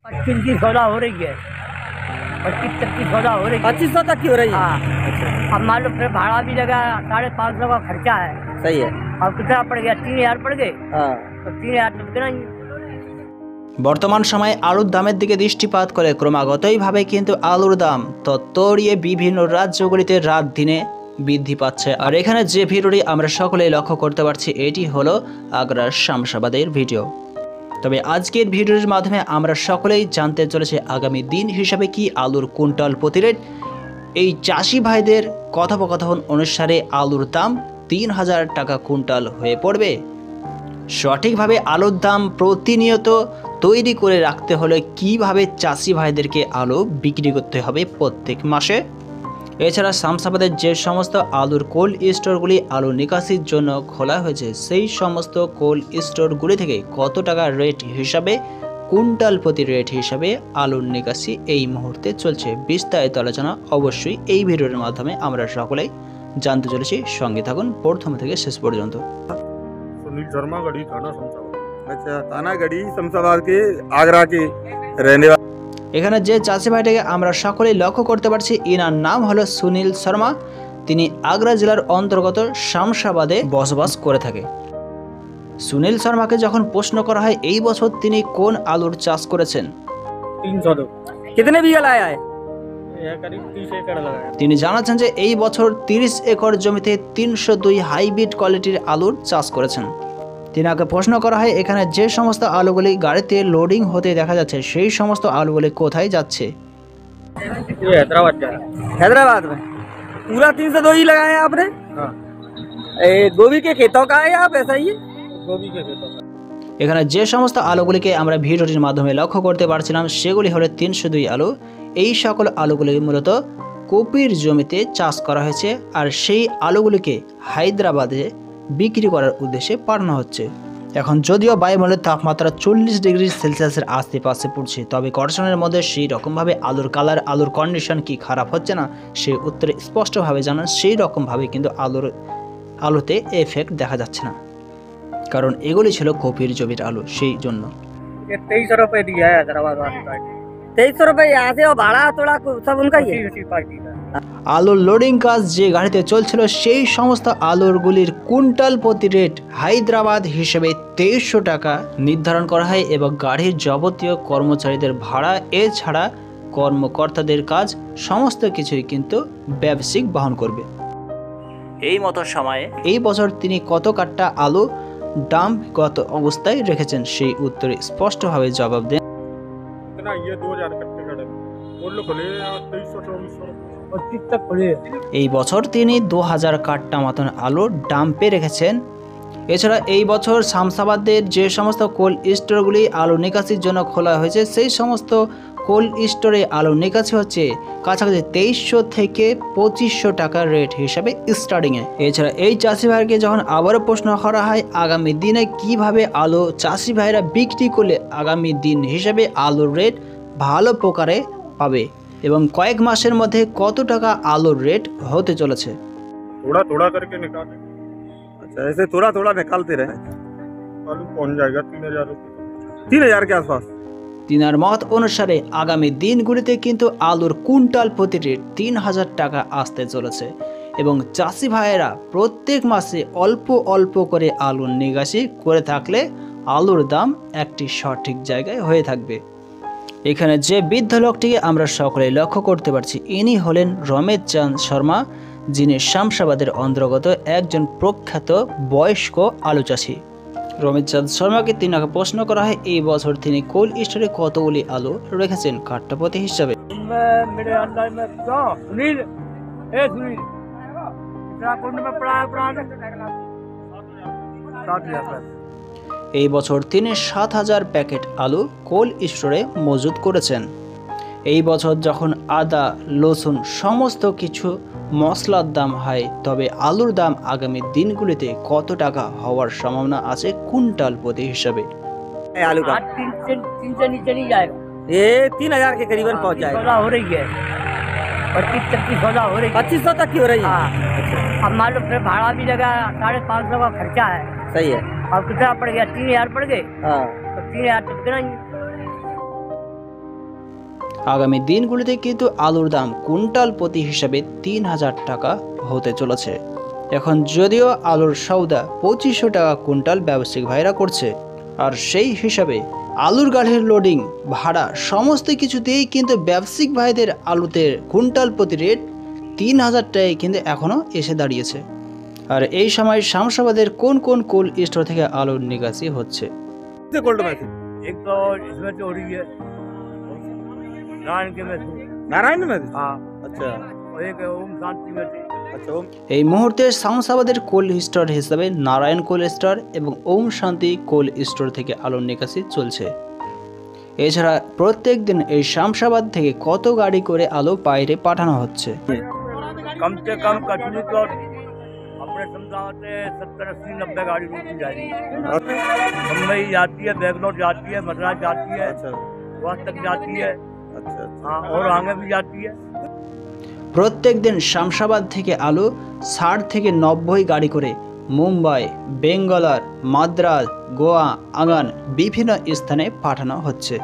25 की सौदा हो रही है, 25 तक की सौदा हो रही है। 2500 तक की हो रही है। हाँ, अब मान लो फिर भाड़ा भी लगा, 550 का खर्चा है। सही है। अब कितना पड़ गया? 3000 पड़ गए। हाँ। तो 3000 तो कितना ही। বর্তমান সময়ে আলুর দামের দিকে দৃষ্টিপাত করে ক্রমাগতভাবে কিন্তু আলুর দাম তত্ত্বড়িয়ে বিভিন্ন রাজ্যগুলিতে রাত দিনে বৃদ্ধি পাচ্ছে। আর এখানে যে ভিডিওটি আমরা সকলেই লক্ষ্য করতে পারছি এটি হলো আগ্রার শামসাবাদের ভিডিও। তবে আজকের ভিডিওর মাধ্যমে আমরা সকলেই জানতে চলেছি আগামী দিন হিসাবে কি আলুর কুইন্টাল প্রতি রেট। এই চাষি ভাইদের কথোপকথন অনুসারে আলুর দাম 3000 টাকা কুইন্টাল হয়ে পড়বে। সঠিকভাবে আলুর দাম প্রতিনিয়ত তৈরি করে রাখতে হলে কিভাবে চাষি ভাইদেরকে আলু বিক্রি করতে হবে প্রত্যেক মাসে। এছাড়া শামসাবাদের যে সমস্ত আলুর কোল্ড স্টোরগুলি আলু নিকাশির জন্য খোলা হয়েছে সেই সমস্ত কোল্ড স্টোরগুলি থেকে কত টাকা রেট হিসাবে কুইন্টাল প্রতি রেট হিসাবে আলুর নিকাশি এই মুহূর্তে চলছে। বিস্তারিত আলোচনা অবশ্যই এই ভিডিওর মাধ্যমে আমরা সকলেই জানতে চলেছি। সঙ্গে থাকুন প্রথম থেকে শেষ পর্যন্ত। सुनील शर्मा गढ़ी थाना शमशाबाद। अच्छा, थाना गढ़ी शमशाबाद के आगरा के रहने वाले। এখানে যে চাষি ভাইটাকে আমরা সকলেই লক্ষ্য করতে পারছি এনার নাম হলো সুনীল শর্মা। তিনি আগ্রা জেলার অন্তর্গত শামসাবাদে বসবাস করে থাকে। সুনীল শর্মাকে যখন প্রশ্ন করা হয় এই বছর তিনি কোন আলুর চাষ করেছেন, 302 कितने बीघा लाया है? यह करीब 30 एकड़ लगाया। তিনি জানাচ্ছেন যে এই বছর 30 একর জমিতে 302 হাইব্রিড কোয়ালিটির আলুর চাষ করেছেন। তিনাকে প্রশ্ন করা হয় এখানে যে সমস্ত আলুগুলি গাড়িতে লোডিং হতে দেখা যাচ্ছে সেই সমস্ত আলুগুলি কোথায় যাচ্ছে। ये हैदराबाद जा रहा है। हैदराबाद में पूरा 302 ही लगाया है आपने? हाँ, गोभी के खेतों का है या आप ऐसा ही है? गोभी के खेतों का। এখানে যে সমস্ত আলুগুলিকে আমরা ভিডিওটির মাধ্যমে লক্ষ্য করতে পারছিলাম সেগুলি হলো 302 আলু। এই সকল আলুগুলি মূলত কপির জমিতে চাষ করা হয়েছে আর সেই আলুগুলিকে হায়দ্রাবাদে বিক্রি করার উদ্দেশ্যে পাঠানো হচ্ছে। এখন যদিও বায়ুমণ্ডলের তাপমাত্রা 40 ডিগ্রি সেলসিয়াসের আশেপাশে পড়ছে, তবে কর্ষণের মধ্যে সেই রকমভাবে আলুর কালার আলুর কন্ডিশন কি খারাপ হচ্ছে না সে উত্তরে স্পষ্টভাবে জানান সেই রকমভাবে কিন্তু আলুতে এফেক্ট দেখা যাচ্ছে না, কারণ এগুলি ছিল কপির জমির আলু। সেই জন্য ये 2300 रुपये दिया है हैदराबाद वाली पार्टी। 2300 रुपये यहाँ से और भाड़ा थोड़ा सब उनका ही है। उसी पार्टी का। আলুর লোডিং কাজ যে গাড়িতে চলছিল সেই সমস্ত আলুরগুলির কুইন্টাল প্রতি রেট হায়দ্রাবাদ হিসেবে 2300 টাকা নির্ধারণ করা হয় এবং গাড়ির যাবতীয় কর্মচারীদের ভাড়া এছাড়া কর্মকর্তাদের কাজ সমস্ত কিছুই কিন্তু ব্যবসায়িক বহন করবে। এই মতো সময়ে এই বছর তিনি কত কাঠা আলু ডাম্পগত অবস্থায় রেখেছেন সেই উত্তরে স্পষ্টভাবে জবাব দেন। इतना ये 2000 कट्टे खड़े बोल लो खोले 2300-2400 25 तक खुले। এই বছর তিনি 2000 কাঠা মতন আলু ডাম্পে রেখেছেন। এছাড়া এই বছর শামসাবাদের যে সমস্ত কোল্ড স্টোরগুলি আলু নিকাশির জন্য খোলা হয়েছে সেই সমস্ত কোল্ড স্টোরে আলু নিকাশি হচ্ছে কাছাকাছি 2300 থেকে 2500 টাকা রেট হিসাবে স্টার্টিংয়ে। এছাড়া এই চাষি ভাইকে যখন আবারও প্রশ্ন করা হয় আগামী দিনে কিভাবে আলু চাষি ভাইরা বিক্রি করলে আগামী দিন হিসাবে আলুর রেট ভালো প্রকারে পাবে এবং কয়েক মাসের মধ্যে কত টাকা আলুর রেট হতে চলেছে। थोड़ा थोड़ा करके निकाले अच्छा, ऐसे थोड़ा थोड़ा निकालते रहे। आलू पहुंच जाएगा 3000 रुपये। 3000 के आसपास। তিনার মত অনুসারে আগামী দিনগুলিতে কিন্তু আলুর কুইন্টাল প্রতি রেট 3000 টাকা আসতে চলেছে এবং চাষি ভাইয়েরা প্রত্যেক মাসে অল্প অল্প করে আলুর নিকাশি করে থাকলে আলুর দাম একটি সঠিক জায়গায় হয়ে থাকবে। এখানে যে বৃদ্ধ লোকটিকে আমরা সকলে লক্ষ্য করতে পারছি ইনি হলেন রমেশ চাঁদ শর্মা, যিনি শামসাবাদের অন্তর্গত একজন প্রখ্যাত বয়স্ক আলু চাষি। রমেশ চাঁদ শর্মাকে তিনাকে প্রশ্ন করা হয় এই বছর তিনি কোল্ড স্টোরে কতগুলি আলু রেখেছেন কাঠা প্রতি হিসাবে। मेरे अंदर में तो सुनील, ए सुनील, इतना कुंड में पड़ा है प्राण 7000। এই বছর তিনি 7000 প্যাকেট আলু কোল্ড স্টোরে মজুত করেছেন। এই বছর যখন আদা রসুন সমস্ত কিছু মশলার দাম হয় তবে আলুর দাম আগামী দিনগুলিতে কত টাকা হওয়ার সম্ভাবনা আছে কুইন্টাল প্রতি হিসাবে। आलू का 3 से नीचे नहीं जाएगा। ये 3000 के करीबन पहुँच जाएगा। सौदा हो रही है, 25 तक की सौदा हो रही है। 2500 तक की हो रही है। हाँ, अब मान लो फिर भाड़ा भी लगा, 550 का खर्चा है। सही है। अब कितना पड़ गया? 3000 पड़ गए। हाँ। तो 3000 तो कितना ही। আগামী দিনগুলিতে কিন্তু আলুর দাম কুইন্টাল প্রতি হিসাবে 3000 টাকা হতে চলেছে। এখন যদিও আলুর সওদা 2500 টাকা কুইন্টাল ব্যবসায়িক ভাইরা করছে, আর সেই হিসাবে আলুর গাড়ির লোডিং ভাড়া সমস্ত কিছু দিয়েই কিন্তু ব্যবসায়িক ভাইদের আলুতে কুইন্টাল প্রতি রেট 3000 টাকায় কিন্তু এখনও এসে দাঁড়িয়েছে। আর এই সময় শামসাবাদের কোন কোন কোল্ড স্টোর থেকে আলুর নিকাশি হচ্ছে? कोल्ड में थी एक तो इसमें से हो रही है नारायण के में थी। नारायण में थी। हाँ, अच्छा और एक ओम शांति में थी। अच्छा ओम এই মুহূর্তে শামসাবাদের কোল্ড স্টোর হিসাবে নারায়ণ কোল্ড স্টোর এবং ওম শান্তি কোল্ড স্টোর থেকে আলুর নিকাশি চলছে। এছাড়া প্রত্যেক দিন এই শামসাবাদ থেকে কত গাড়ি করে আলু বাইরে পাঠানো হচ্ছে? कम से कम कटनी तो अपने समझावत से 70-80-90 गाड़ी रोकी जा रही है। मुंबई जाती है, बेंगलोर जाती है, मद्रास जाती है, अच्छा वहाँ तक जाती है। अच्छा हाँ, और आगे भी जाती है। প্রত্যেক দিন শামসাবাদ থেকে আলু 60 থেকে 90 গাড়ি করে মুম্বাই, বেঙ্গালোর, মাদ্রাজ, গোয়া, আঙ্গান বিভিন্ন স্থানে পাঠানো হচ্ছে।